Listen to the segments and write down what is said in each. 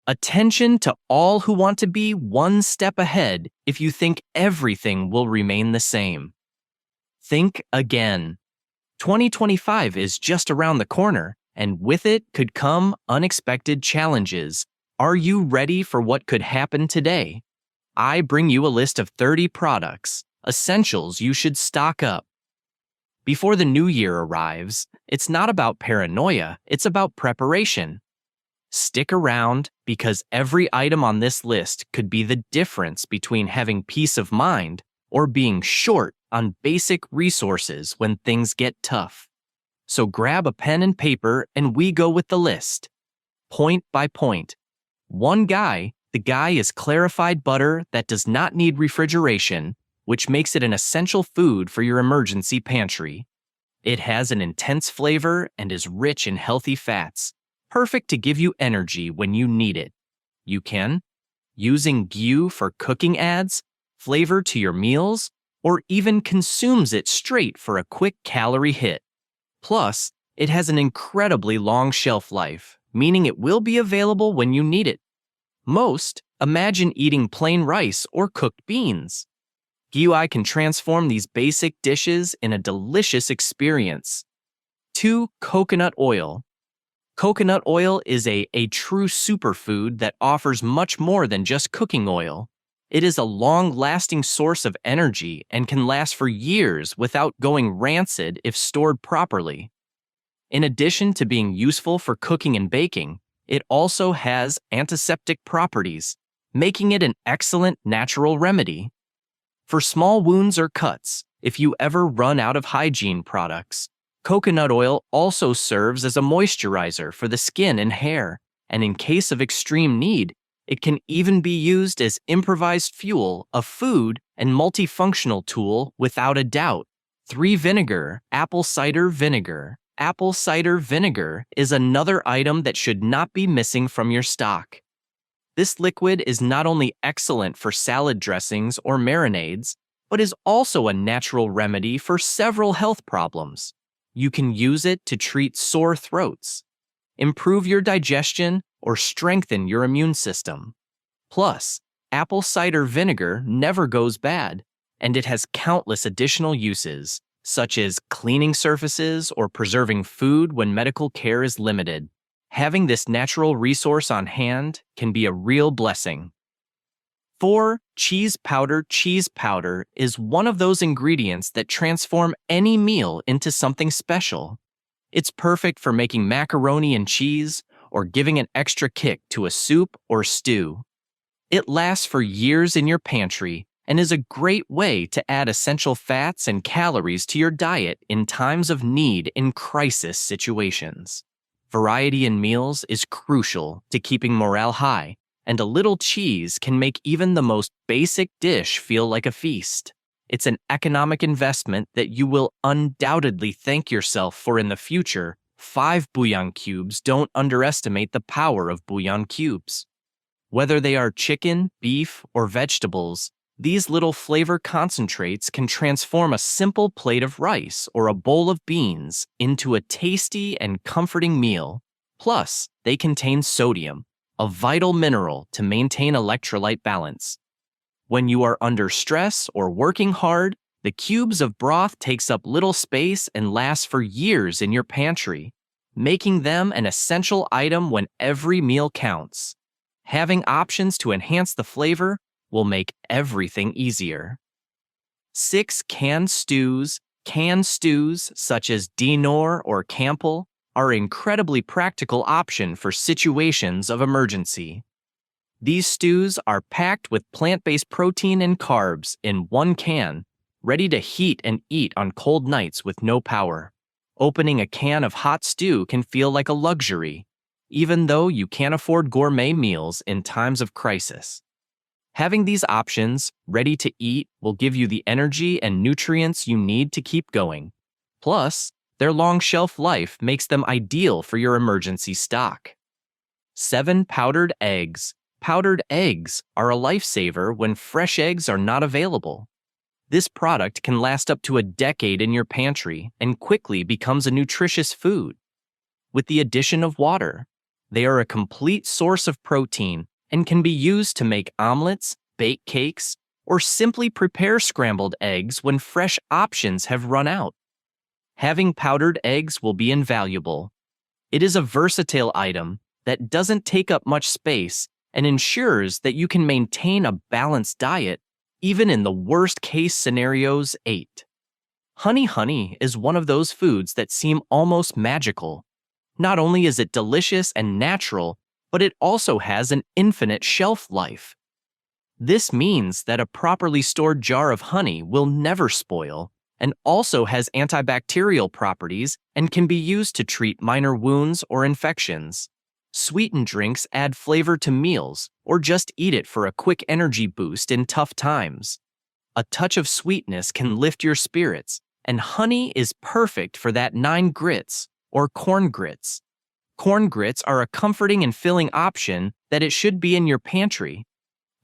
Attention to all who want to be one step ahead if you think everything will remain the same. Think again. 2025 is just around the corner, and with it could come unexpected challenges. Are you ready for what could happen today? I bring you a list of 30 products, essentials you should stock up. Before the new year arrives, it's not about paranoia, it's about preparation. Stick around because every item on this list could be the difference between having peace of mind or being short on basic resources when things get tough. So grab a pen and paper and we go with the list. Point by point. The ghee is clarified butter that does not need refrigeration, which makes it an essential food for your emergency pantry. It has an intense flavor and is rich in healthy fats, perfect to give you energy when you need it. You can, using ghee for cooking adds, flavor to your meals, or even consumes it straight for a quick calorie hit. Plus, it has an incredibly long shelf life, meaning it will be available when you need it. Imagine eating plain rice or cooked beans. Ghee can transform these basic dishes in a delicious experience. 2. Coconut oil. Coconut oil is a true superfood that offers much more than just cooking oil. It is a long-lasting source of energy and can last for years without going rancid if stored properly. In addition to being useful for cooking and baking, it also has antiseptic properties, making it an excellent natural remedy. For small wounds or cuts, if you ever run out of hygiene products, coconut oil also serves as a moisturizer for the skin and hair, and in case of extreme need, it can even be used as improvised fuel, a food and multifunctional tool without a doubt. 3. Vinegar, apple cider vinegar. Apple cider vinegar is another item that should not be missing from your stock. This liquid is not only excellent for salad dressings or marinades, but is also a natural remedy for several health problems. You can use it to treat sore throats, improve your digestion, or strengthen your immune system. Plus, apple cider vinegar never goes bad, and it has countless additional uses, such as cleaning surfaces or preserving food when medical care is limited. Having this natural resource on hand can be a real blessing. 4. Cheese powder. Cheese powder is one of those ingredients that transform any meal into something special. It's perfect for making macaroni and cheese or giving an extra kick to a soup or stew. It lasts for years in your pantry and is a great way to add essential fats and calories to your diet in times of need in crisis situations. Variety in meals is crucial to keeping morale high, and a little cheese can make even the most basic dish feel like a feast. It's an economic investment that you will undoubtedly thank yourself for in the future. 5 bouillon cubes. Don't underestimate the power of bouillon cubes. Whether they are chicken, beef, or vegetables, these little flavor concentrates can transform a simple plate of rice or a bowl of beans into a tasty and comforting meal. Plus, they contain sodium, a vital mineral to maintain electrolyte balance. When you are under stress or working hard, the cubes of broth takes up little space and lasts for years in your pantry, making them an essential item when every meal counts. Having options to enhance the flavor will make everything easier. 6. Canned stews. Canned stews, such as Dinor or Campbell, are an incredibly practical option for situations of emergency. These stews are packed with plant-based protein and carbs in one can, ready to heat and eat on cold nights with no power. Opening a can of hot stew can feel like a luxury, even though you can't afford gourmet meals in times of crisis. Having these options ready to eat will give you the energy and nutrients you need to keep going. Plus, their long shelf life makes them ideal for your emergency stock. 7. Powdered eggs. Powdered eggs are a lifesaver when fresh eggs are not available. This product can last up to a decade in your pantry and quickly becomes a nutritious food. With the addition of water, They are a complete source of protein and can be used to make omelets, bake cakes, or simply prepare scrambled eggs when fresh options have run out. Having powdered eggs will be invaluable. It is a versatile item that doesn't take up much space and ensures that you can maintain a balanced diet even in the worst-case scenarios. 8. Honey is one of those foods that seem almost magical. Not only is it delicious and natural, but it also has an infinite shelf life. This means that a properly stored jar of honey will never spoil and also has antibacterial properties and can be used to treat minor wounds or infections. Sweetened drinks add flavor to meals, or just eat it for a quick energy boost in tough times. A touch of sweetness can lift your spirits, and honey is perfect for that. 9. Grits, or corn grits. Corn grits are a comforting and filling option that it should be in your pantry.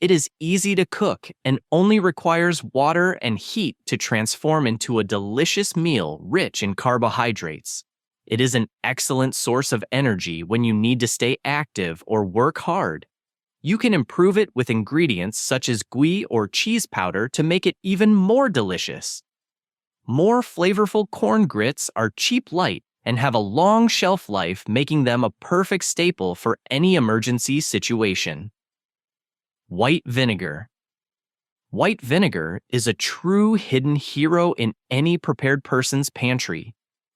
It is easy to cook and only requires water and heat to transform into a delicious meal rich in carbohydrates. It is an excellent source of energy when you need to stay active or work hard. You can improve it with ingredients such as ghee or cheese powder to make it even more delicious. More flavorful corn grits are cheap, light, and have a long shelf life, making them a perfect staple for any emergency situation. White vinegar. White vinegar is a true hidden hero in any prepared person's pantry.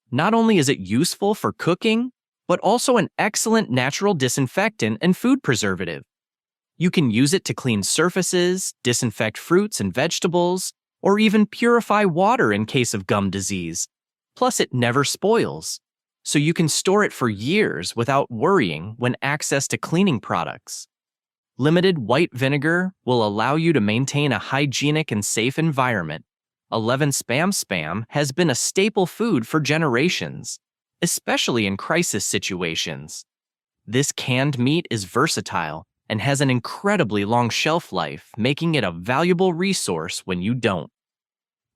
Not only is it useful for cooking, but also an excellent natural disinfectant and food preservative. You can use it to clean surfaces, disinfect fruits and vegetables, or even purify water in case of gum disease. Plus, it never spoils, so you can store it for years without worrying when access to cleaning products. Limited white vinegar will allow you to maintain a hygienic and safe environment. 11. Spam has been a staple food for generations, especially in crisis situations. This canned meat is versatile and has an incredibly long shelf life, making it a valuable resource when you don't.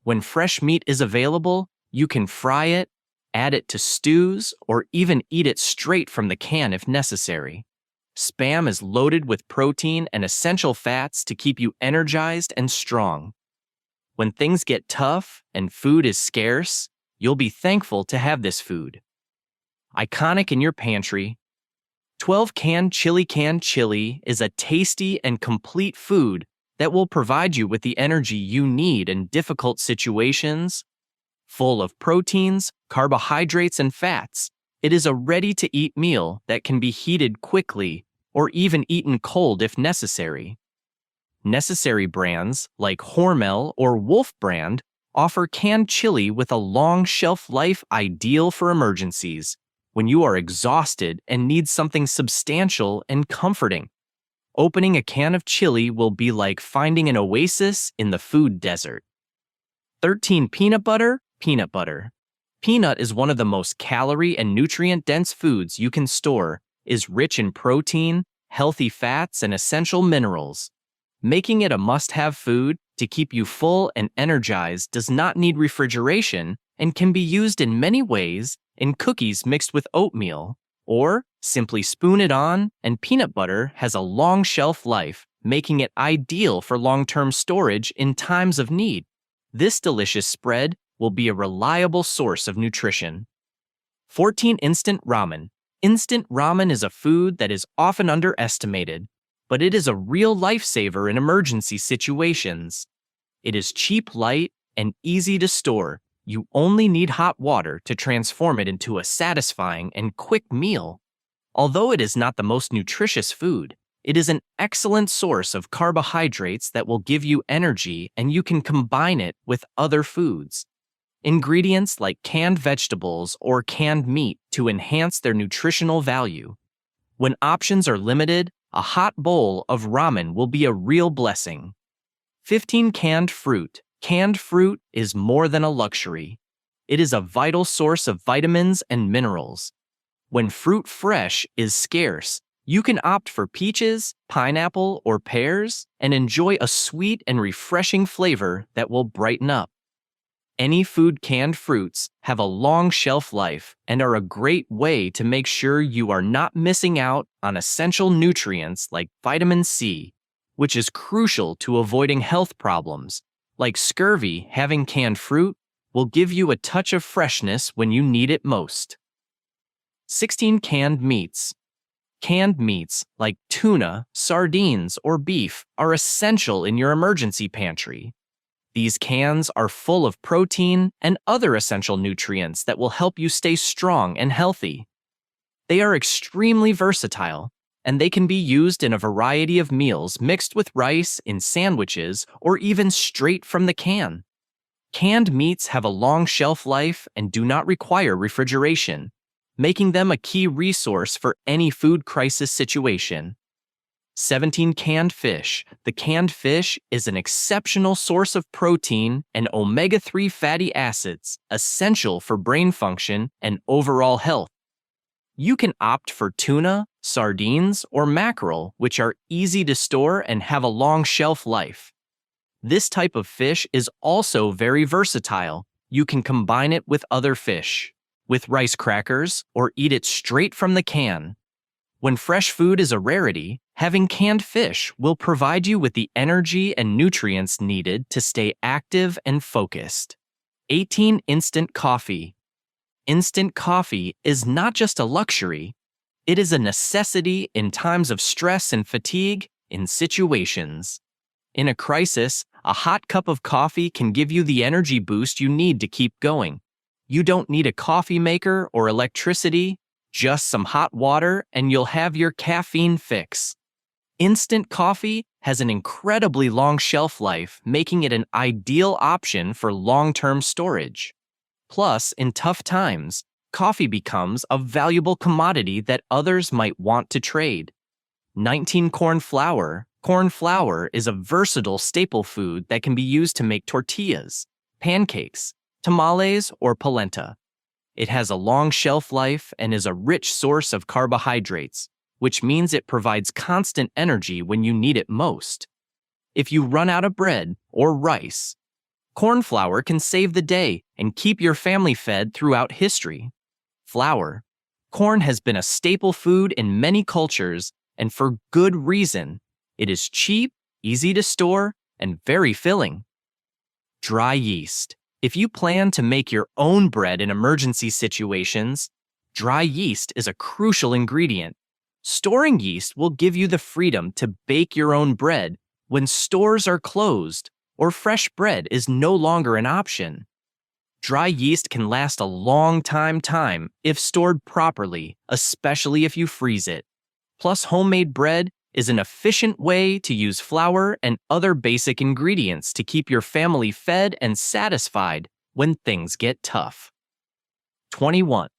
When fresh meat is available, you can fry it, add it to stews, or even eat it straight from the can if necessary. Spam is loaded with protein and essential fats to keep you energized and strong. When things get tough and food is scarce, you'll be thankful to have this food. Iconic in your pantry, 12. Canned chili. Canned chili is a tasty and complete food that will provide you with the energy you need in difficult situations. Full of proteins, carbohydrates, and fats, it is a ready-to-eat meal that can be heated quickly or even eaten cold if necessary. Necessary brands like Hormel or Wolf brand offer canned chili with a long shelf life, ideal for emergencies when you are exhausted and need something substantial and comforting. Opening a can of chili will be like finding an oasis in the food desert. 13. Peanut butter. Peanut butter. Peanut is one of the most calorie and nutrient-dense foods you can store, is rich in protein, healthy fats, and essential minerals. Making it a must-have food to keep you full and energized does not need refrigeration and can be used in many ways in cookies mixed with oatmeal, or simply spoon it on, and peanut butter has a long shelf life, making it ideal for long-term storage in times of need. This delicious spread will be a reliable source of nutrition. 14. Instant ramen. Instant ramen is a food that is often underestimated, but it is a real lifesaver in emergency situations. It is cheap, light, and easy to store. You only need hot water to transform it into a satisfying and quick meal. Although it is not the most nutritious food, it is an excellent source of carbohydrates that will give you energy, and you can combine it with other foods. Ingredients like canned vegetables or canned meat to enhance their nutritional value. When options are limited, a hot bowl of ramen will be a real blessing. 15. Canned fruit. Canned fruit is more than a luxury. It is a vital source of vitamins and minerals. When fruit fresh is scarce, you can opt for peaches, pineapple, or pears and enjoy a sweet and refreshing flavor that will brighten up. Any food canned fruits have a long shelf life and are a great way to make sure you are not missing out on essential nutrients like vitamin C, which is crucial to avoiding health problems. Like scurvy, having canned fruit will give you a touch of freshness when you need it most. 16. Canned meats. Canned meats like tuna, sardines, or beef are essential in your emergency pantry. These cans are full of protein and other essential nutrients that will help you stay strong and healthy. They are extremely versatile, and they can be used in a variety of meals mixed with rice, in sandwiches, or even straight from the can. Canned meats have a long shelf life and do not require refrigeration, making them a key resource for any food crisis situation. 17. Canned fish. The canned fish is an exceptional source of protein and omega-3 fatty acids, essential for brain function and overall health. You can opt for tuna, sardines, or mackerel, which are easy to store and have a long shelf life. This type of fish is also very versatile. You can combine it with other fish, with rice crackers, or eat it straight from the can. When fresh food is a rarity, having canned fish will provide you with the energy and nutrients needed to stay active and focused. 18. Instant coffee. Instant coffee is not just a luxury, it is a necessity in times of stress and fatigue in situations. In a crisis, a hot cup of coffee can give you the energy boost you need to keep going. You don't need a coffee maker or electricity, just some hot water and you'll have your caffeine fix. Instant coffee has an incredibly long shelf life, making it an ideal option for long-term storage. Plus, in tough times, coffee becomes a valuable commodity that others might want to trade. 19. Corn flour. Corn flour is a versatile staple food that can be used to make tortillas, pancakes, tamales, or polenta. It has a long shelf life and is a rich source of carbohydrates, which means it provides constant energy when you need it most. If you run out of bread or rice, corn flour can save the day and keep your family fed throughout history. Flour. Corn has been a staple food in many cultures, and for good reason. It is cheap, easy to store, and very filling. Dry yeast. If you plan to make your own bread in emergency situations, dry yeast is a crucial ingredient. Storing yeast will give you the freedom to bake your own bread when stores are closed or fresh bread is no longer an option. Dry yeast can last a long time if stored properly, especially if you freeze it. Plus, homemade bread is an efficient way to use flour and other basic ingredients to keep your family fed and satisfied when things get tough. 21.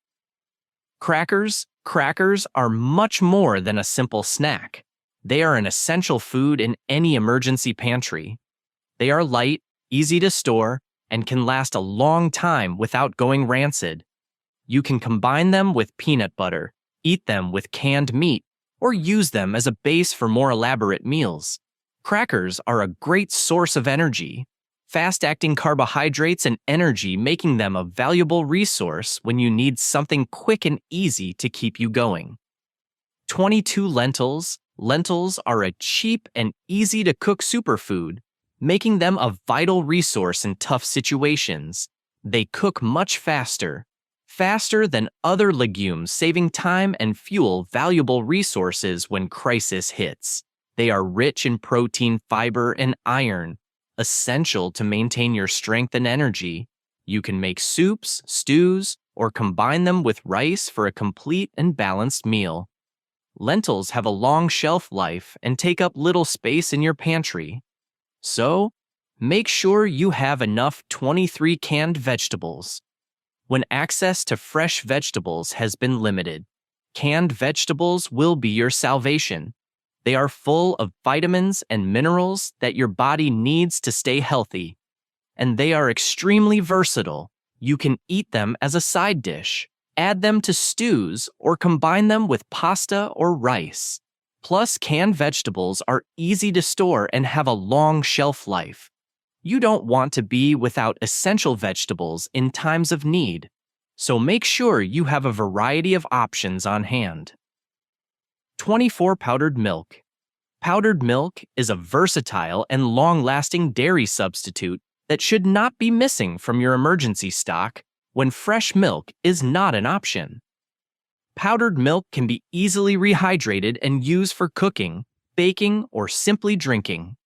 Crackers. Crackers are much more than a simple snack. They are an essential food in any emergency pantry. They are light, easy to store, and can last a long time without going rancid. You can combine them with peanut butter, eat them with canned meat, or use them as a base for more elaborate meals. Crackers are a great source of energy, fast-acting carbohydrates and energy, making them a valuable resource when you need something quick and easy to keep you going. 22. Lentils. Lentils are a cheap and easy-to-cook superfood, making them a vital resource in tough situations. They cook much faster than other legumes, saving time and fuel, valuable resources when crisis hits. They are rich in protein, fiber, and iron, essential to maintain your strength and energy. You can make soups, stews, or combine them with rice for a complete and balanced meal. Lentils have a long shelf life and take up little space in your pantry. So, make sure you have enough 23 canned vegetables. When access to fresh vegetables has been limited, canned vegetables will be your salvation. They are full of vitamins and minerals that your body needs to stay healthy. And they are extremely versatile. You can eat them as a side dish, add them to stews, or combine them with pasta or rice. Plus, canned vegetables are easy to store and have a long shelf life. You don't want to be without essential vegetables in times of need, so make sure you have a variety of options on hand. 24 Powdered milk. Powdered milk is a versatile and long-lasting dairy substitute that should not be missing from your emergency stock when fresh milk is not an option. Powdered milk can be easily rehydrated and used for cooking, baking, or simply drinking.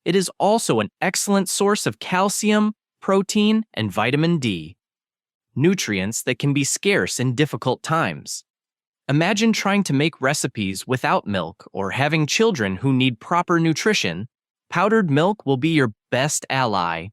It is also an excellent source of calcium, protein, and vitamin D, nutrients that can be scarce in difficult times. Imagine trying to make recipes without milk or having children who need proper nutrition. Powdered milk will be your best ally.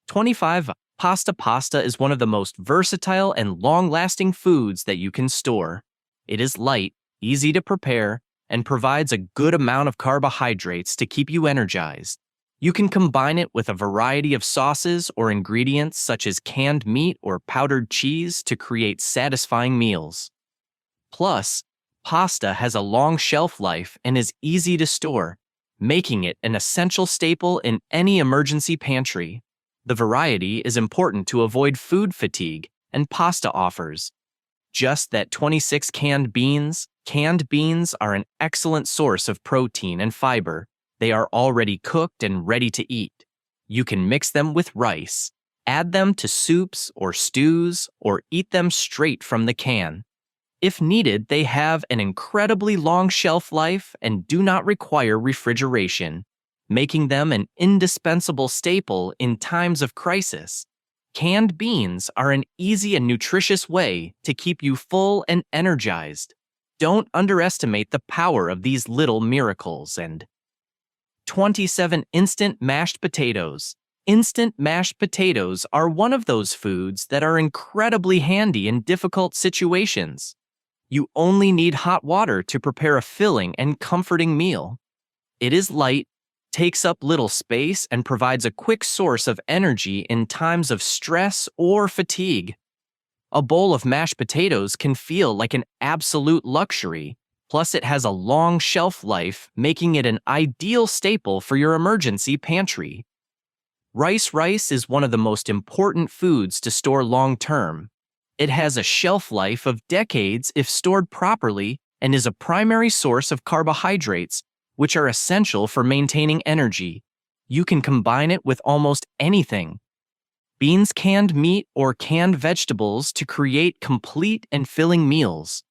25. Pasta is one of the most versatile and long-lasting foods that you can store. It is light, easy to prepare, and provides a good amount of carbohydrates to keep you energized. You can combine it with a variety of sauces or ingredients such as canned meat or powdered cheese to create satisfying meals. Plus, pasta has a long shelf life and is easy to store, making it an essential staple in any emergency pantry. The variety is important to avoid food fatigue, and pasta offers just that 26 canned beans. Canned beans are an excellent source of protein and fiber. They are already cooked and ready to eat. You can mix them with rice, add them to soups or stews, or eat them straight from the can. If needed, they have an incredibly long shelf life and do not require refrigeration, making them an indispensable staple in times of crisis. Canned beans are an easy and nutritious way to keep you full and energized. Don't underestimate the power of these little miracles. And 27. Instant mashed potatoes. Instant mashed potatoes are one of those foods that are incredibly handy in difficult situations. You only need hot water to prepare a filling and comforting meal. It is light, takes up little space, and provides a quick source of energy in times of stress or fatigue. A bowl of mashed potatoes can feel like an absolute luxury, plus it has a long shelf life, making it an ideal staple for your emergency pantry. Rice is one of the most important foods to store long-term. It has a shelf life of decades if stored properly and is a primary source of carbohydrates, which are essential for maintaining energy. You can combine it with almost anything. Beans, canned meat, or canned vegetables to create complete and filling meals.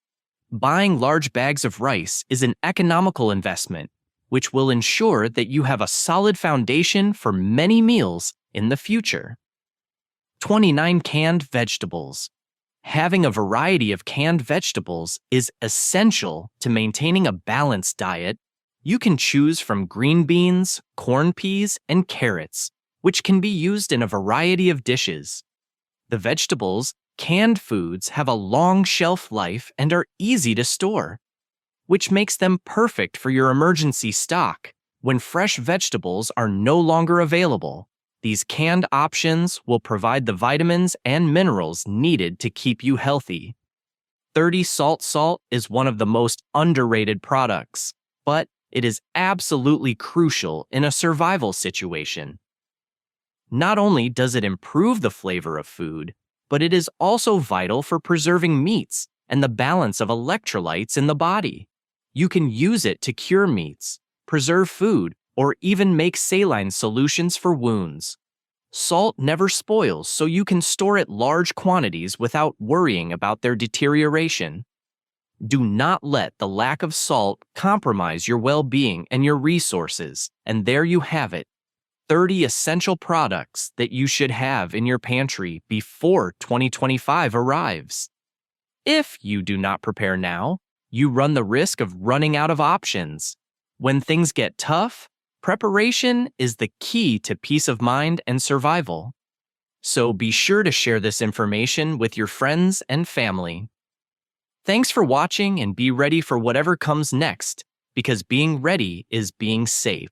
Buying large bags of rice is an economical investment, which will ensure that you have a solid foundation for many meals in the future. 29. Canned vegetables. Having a variety of canned vegetables is essential to maintaining a balanced diet. You can choose from green beans, corn peas, and carrots, which can be used in a variety of dishes. The vegetables, canned foods, have a long shelf life and are easy to store, which makes them perfect for your emergency stock when fresh vegetables are no longer available. These canned options will provide the vitamins and minerals needed to keep you healthy. 30. Salt is one of the most underrated products, but it is absolutely crucial in a survival situation. Not only does it improve the flavor of food, but it is also vital for preserving meats and the balance of electrolytes in the body. You can use it to cure meats, preserve food, or even make saline solutions for wounds. Salt never spoils, so you can store it large quantities without worrying about their deterioration. Do not let the lack of salt compromise your well-being and your resources. And there you have it, 30 essential products that you should have in your pantry before 2025 arrives. If you do not prepare now, you run the risk of running out of options. When things get tough, preparation is the key to peace of mind and survival. So be sure to share this information with your friends and family. Thanks for watching, and be ready for whatever comes next, because being ready is being safe.